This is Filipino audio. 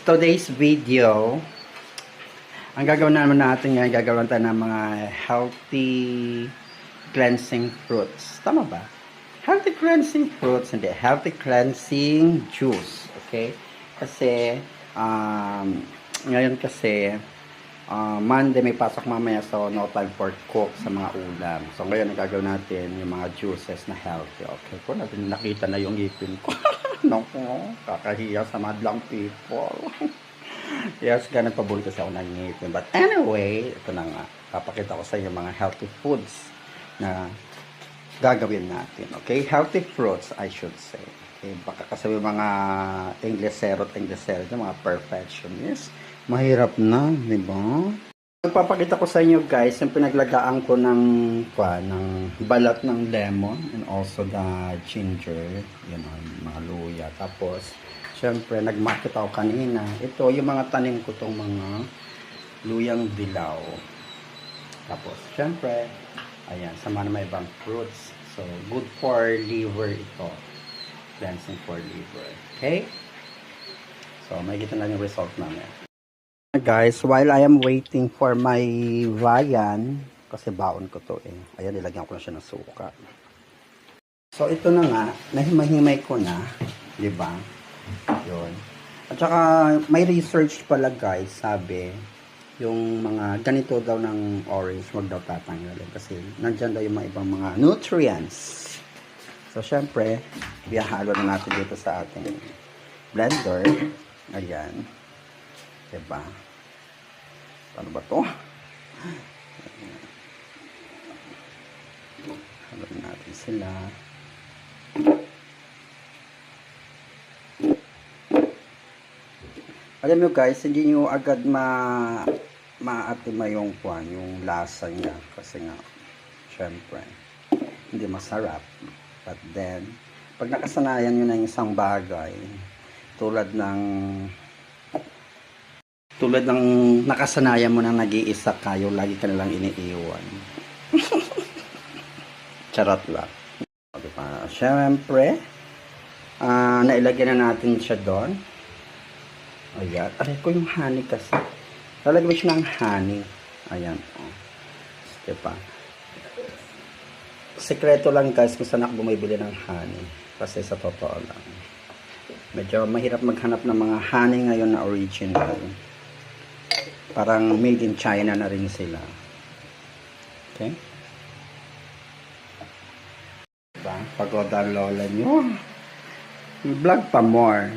today's video, ang gagawin naman natin ngayon, gagawin tayo ng mga healthy cleansing fruits. Tama ba? Healthy cleansing fruits, hindi. Healthy cleansing juice. Okay? Kasi, ngayon kasi, Monday may pasok mamaya, so no time for cook sa mga ulam. So ngayon ang gagawin natin yung mga juices na healthy. Okay, kung natin nakita na yung ipin ko. Naku, kakahiya sa madlang people. Yes, ganun pabuli kasi ako ng ngipin. But anyway, ito na nga. Papakita ko sa inyo mga healthy foods na gagawin natin. Okay, healthy fruits I should say. Okay, baka kasi yung mga Inglesero, yung mga perfectionist, mahirap na, di ba? Magpapakita ko sa inyo guys, yung pinaglagaan ko ng balat ng lemon and also the ginger, you know, mga luya. Tapos, syempre, nag-market ako kanina. Ito, yung mga tanim ko tong mga luyang dilaw. Tapos, syempre, ayan, sama na may ibang fruits. So, good for liver ito. Cleansing for liver. Okay? So, makikita na yung result namin. Guys, while I am waiting for my viand, kasi baon ko to eh. Ayan, nilagyan ko na siya ng suka. So, ito na nga, nahimay-himay ko na. Diba? Yun. At saka, may research pala guys, sabi, yung mga ganito daw ng orange, wag daw tatanggalin. Kasi, nandyan daw yung mga ibang mga nutrients. So, syempre, biyahalo na natin dito sa ating blender. Ayan. Diba? Ano ba to? Haluin natin sila. Alam nyo guys, hindi nyo agad maatima yung lasa niya. Kasi nga, syempre, hindi masarap. But then, pag nakasanayan nyo na yung isang bagay, tulad ng nakasanayan mo na nag-iisa kayo, lagi ka nalang iniiwan. Charot lang. Diba? Siyempre, nailagyan na natin siya doon. Ayan. Aray ko yung honey kasi. Lalagyan mo siya ng honey. Ayan. Oh. Diba? Sekreto lang guys kung saan ako bumibili ng honey. Kasi sa totoo lang. Medyo mahirap maghanap ng mga honey ngayon na original. Parang made in China na rin sila. Okay? Diba? Pagod ang lola nyo. Vlog pa more.